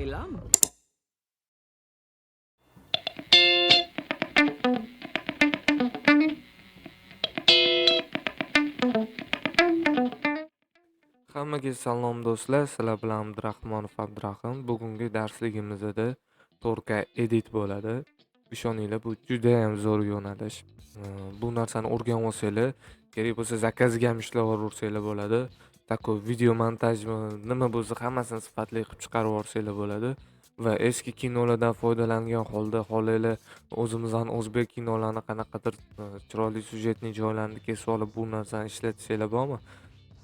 aylam. Hammaga salom do'stlar, sizlar bilan Abdurahmonov Abdurahim. Bugungi darsligimizda 4K edit bo'ladi. Ishoninglar, bu juda ham zo'r yo'nalish. Bu narsani o'rganib olsanglar, kerak bo'lsa zakazga ham ishlayversanglar bo'ladi. Tako video montajmi, nima bo'lsa hammasini sifatli qilib chiqarib yuborsanglar bo'ladi. Va eski kinolardan foydalangan holda xohlaylar o'zimizdan o'zbek kinolarini qanaqadir chiroyli syujetli joylarini kesib olib bu narsani ishlatsanglar bormi?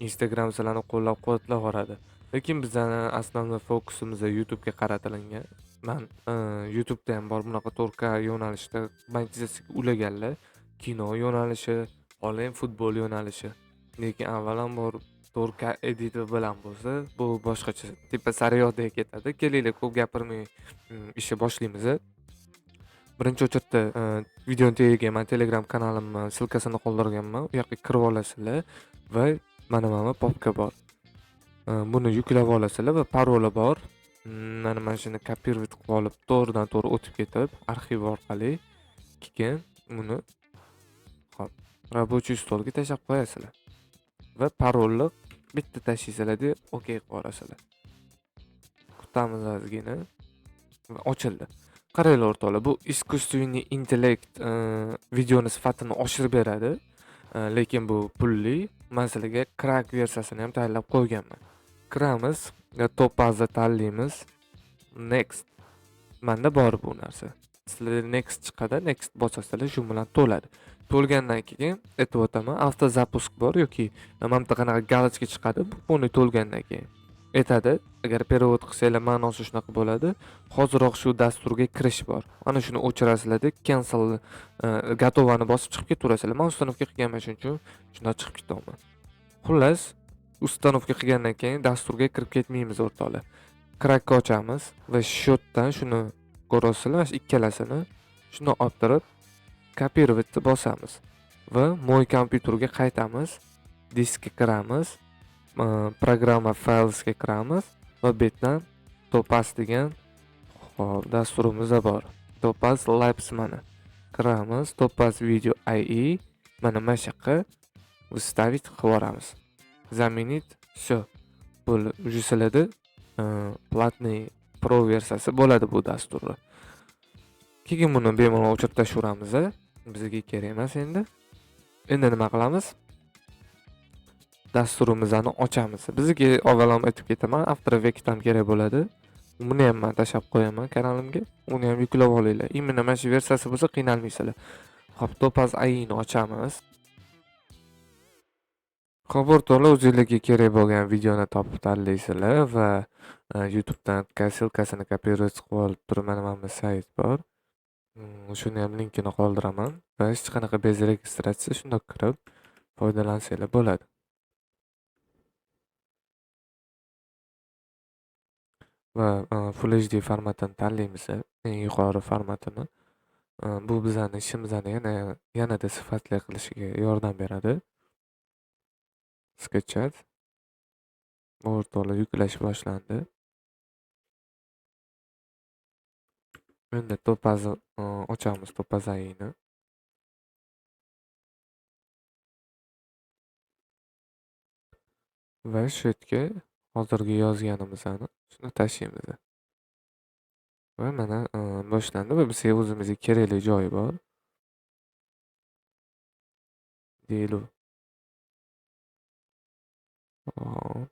Instagram sizlarni qo'llab-quvvatlayveradi. Lekin bizani asosiy fokusimiz YouTube'ga qaratilgan. Men YouTube'da ham bor bunaqa 4K yo'nalishda banchasiga ulaganlar. Kino yo'nalishi, hali futbol yo'nalishi. Lekin avvalambor 4K editor bilan bo'lsa, bu boshqacha tipa sariyodek ketadi. Kelinglar, ko'p gapirmay ishni boshlaymiz. Birinchi o'chirda videoni tagiga men Telegram kanalimni silkasini qoldirganman. U yoqqa kirib olasizlar va mana popka bor. Buni yuklab olasizlar va paroli bor. Mana shuni kopirovat qilib olib, to'g'ridan-to'g'ri o'tib ketib, arxiv orqali keyin buni hop, рабочий stolga tashlab qo'yasizlar. Va parolni bitta tashlaysizlar-da, OK qilib yuborasizlar. Kutamiz ozgina va ochildi. Qaranglar o'rtoqlar, bu искусственный intellekt videoni sifatini oshirib beradi. Lekin bu pulli. Men sizlarga crack versiyasini ham tayyorlab qo'yganman. Kiramiz, topazni tanlaymiz. Next. Menda bor bu narsa. Sizlar next chiqadi, next bosasizlar, shu bilan to'ladi. To'lgandan keyin aytib o'taman, avtozapusk bor yoki mana bu qanaqa galochka chiqadi, buni to'lgandan keyin aytadi, agar perevod qilsanglar ma'nosi shunaqa bo'ladi. Hoziroq shu dasturga kirish bor. Mana shuni o'chirasizlar-da, cancel gatovani bosib chiqib ketaverasizlar. Men ustanovka qilganman, shuning uchun shunday chiqib ketaman. Xullas, ustanovka qilgandan keyin dasturga kirib ketmaymiz o'rtoqlar. Crackni ochamiz va shotdan shuni ko'rasizlar, mana ikkalasini shuni olib turib kopirovat bosamiz va mo'y kompyuterga qaytamiz, diskka kiramiz. Programma Filesga kiramiz va bu yerdan Topaz degan dasturimiz bor. Topaz Labs mana. Kiramiz, Topaz Video IE mana mana shu yoqqa выставить qilib yuboramiz. Заменить все. Bu уже sizlarda platniy pro versiyasi bo'ladi bu dasturni. Keyin buni bemalol o'chirib tashlaveramiz. Bizga kerak emas endi. Endi nima qilamiz? Dasturimizni ochamiz. Bizga avvalom aytib ketaman, After Effects ham kerak bo'ladi. Buni ham men tashlab qo'yaman kanalimga. Uni ham yuklab olinglar. Imенно mana shu versiyasi bo'lsa qiynalmaysizlar. Hop, Topaz AI'ni ochamiz. Xo'p, o'rtoqlar, o'zingizlarga kerak bo'lgan videoni topib tanlaysizlar va YouTube'dan silkasini kopirovat qilib olib turib, mana bu sayt bor. Shuni ham linkini qoldiraman va hech qanaqa bez registratsiya shunday kirib foydalansanglar bo'ladi. Va Full HD formatini tanlaymiz, eng yuqori formatini. Bu bizning ishimizni yanada sifatli qilishiga yordam beradi. Sketchat. O'rtoqlar, yuklash boshlandi. Endi Topazni ochamiz, Topaz AI'ni. Va shu yerga hozirgi yozganimizni shuni tashlaymiz. Va mana boshlandi va bizga o'zimizga kerakli joyi bor. Deylu. Hop.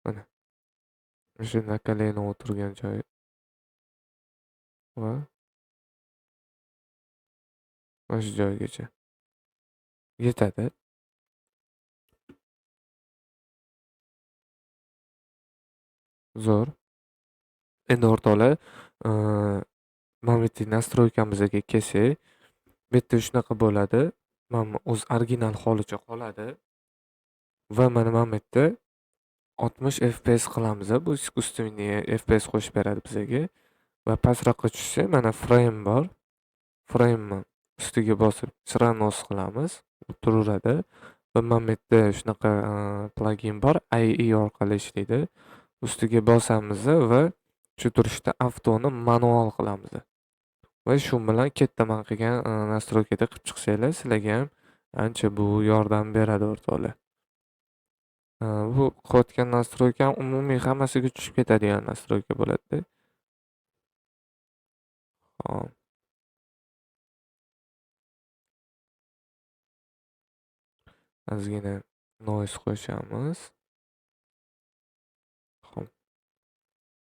Mana. Shunaqa layni o'tirgan joyi. Va mana shu joygacha yetadi. Zo'r. Endi o'rtoqlar, mana bu yerda nastroykamizga kelsak, bu yerda shunaqa bo'ladi. Mana o'z original holicha qoladi. Va mana bu yerda 60 FPS qilamiz. Bu искусственный FPS qo'shib beradi bizga. Va pastroqqa tushsa, mana frame bor. Frame ustiga bosib sranos qilamiz. Turaveradi. Va mana bu yerda shunaqa plugin bor, IE orqali ishlaydi. Ustiga bosamiz va Shu turishda avtoni manual qilamiz va shu bilan ketda man qilgan nastroykada qilib chiqsanglar sizlarga ham ancha bu yordam beradi o'rtoqlar. Bu qilayotgan nastroyka ham umumiy hammasiga tushib ketadigan nastroyka bo'ladi-da. Hop, ozgina noise qo'shamiz. Hop,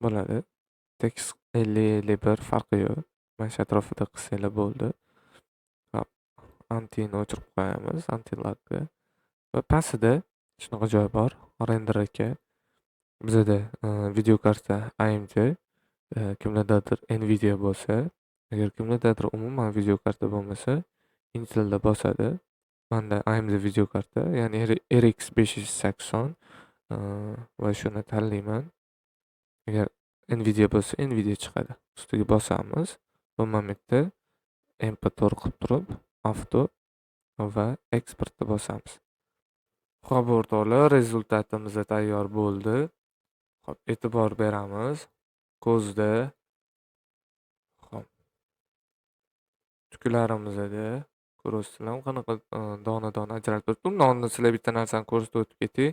bo'ladi. Tekst 50-51 farqi yo'q. Mana shu atrofida qilsanglar bo'ldi. Hop, antenni o'chirib qo'yamiz, antennalarga. Va pastida shunaqa joy bor, render aka. Bizada video karta AMD, kimlardadir Nvidia bo'lsa, agar kimlardadir umuman video karta bo'lmasa, Intelda bosadi. Manda AMD video karta, ya'ni RX 580 va shuni tanlayman. Agar Nvidia bo'lsa, Nvidia chiqadi. Ustiga bosamiz. Bu momentda MP4 qilib turib, avto va eksportni bosamiz. Xo'p o'rtoqlar, rezultatimiz tayyor bo'ldi. Xo'p, e'tibor beramiz. Ko'zda, xo'p, tuklarimizda ko'ryapsizlar qanaqa dona-dona ajralib turibdi. Undan oldin sizlar bitta narsani ko'rsatib o'tib ketay.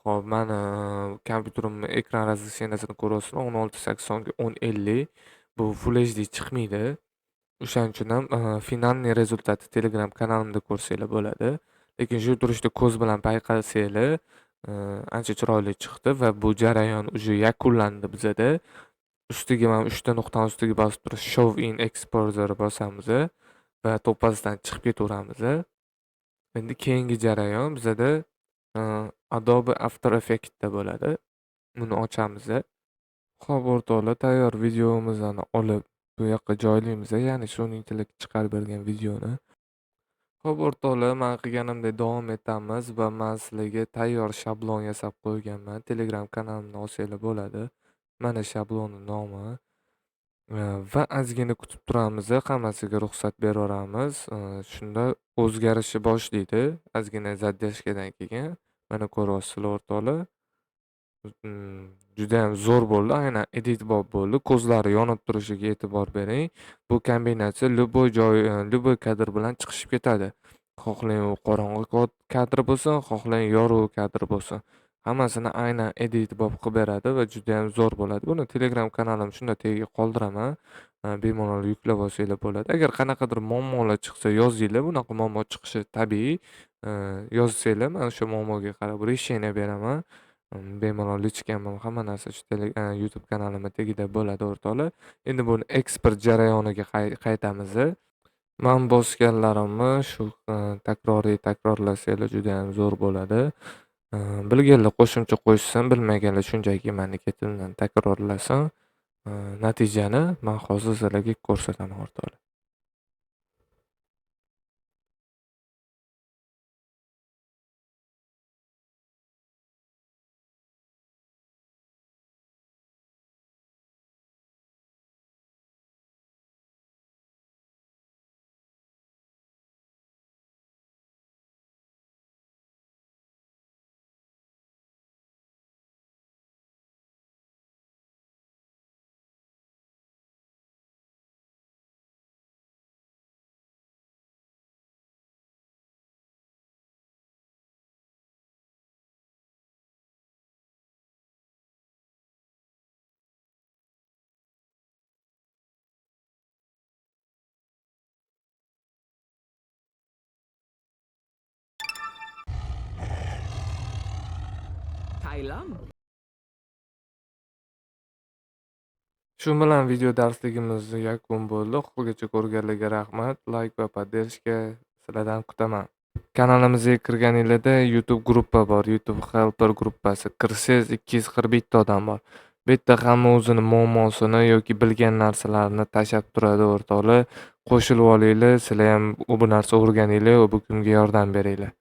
Xo'p, mani kompyuterimni ekran razresheniyasini ko'ryapsizlar 1680 ga 1050. Bu Full HD chiqmaydi. O'shaning uchun ham finalniy rezultatni Telegram kanalimda ko'rsanglar bo'ladi. Lekin shu turishda ko'z bilan payqasanglar ancha chiroyli chiqdi va bu jarayon уже yakunlandi bizada. Ustiga mana 3 ta nuqtani ustiga bosib turib Show in Exposure bosamiz va to'pasdan chiqib ketaveramiz. Endi keyingi jarayon bizada Adobe After Effects'da bo'ladi. Buni ochamiz. Xo'p o'rtoqlar, tayyor videomizni olib bu yoqqa joylaymiz, ya'ni sun'iy intellekt chiqarib bergan videoni. Xo'p o'rtoqlar, men qilganimdek davom etamiz va men sizlarga tayyor shablon yasab qo'yganman. Telegram kanalimdan olsanglar bo'ladi. Mana shablonning nomi. Va ozgina kutib turamiz, hammasiga ruxsat beraveramiz. Shunda o'zgarishni boshlaydi. Ozgina zadyashkadan keyin. Mana ko'ryapsizlar o'rtoqlar. Juda ham zo'r bo'ldi. Aynan editbob bo'ldi. Ko'zlari yonib turishiga e'tibor bering. Bu kombinatsiya любой joy, любой kadr bilan chiqishib ketadi. Xohlang u qorong'i kadr bo'lsin, xohlang yorug' kadr bo'lsin. Hammasini aynan editbob qilib beradi va juda ham zo'r bo'ladi. Buni Telegram kanalim shunda tagiga qoldiraman. Bemalol yuklab olsanglar bo'ladi. Agar qanaqadir muammolar chiqsa yozinglar. Bunaqa muammo chiqishi tabiiy. Yozsanglar men o'sha muammoga qarab решение beraman. Bemalol yechganman. Hamma narsa shu YouTube kanalimda tagida bo'ladi o'rtoqlar. Endi buni eksport jarayoniga qaytamiz. Men bosganlarimni shu takrorlasanglar juda ham zo'r bo'ladi. Bilganlar qo'shimcha qo'shsin, bilmaganlar shunchaki meni ketimdan takrorlasin. Natijani men hozir sizlarga ko'rsataman o'rtoqlar. Shu bilan video darsligimiz yakun bo'ldi. Oxirigacha ko'rganlarga rahmat. Like va poddershka sizlardan kutaman. Kanalimizga kirganinglarda YouTube gruppa bor. YouTube Helper gruppasi. Kirsangiz 241 odam bor. Bu yerda hamma o'zini muammosini yoki bilgan narsalarini tashab turadi o'rtoqlar. Qo'shilib olinglar, sizlar ham bu narsa o'rganinglar va bu kunga yordam beringlar.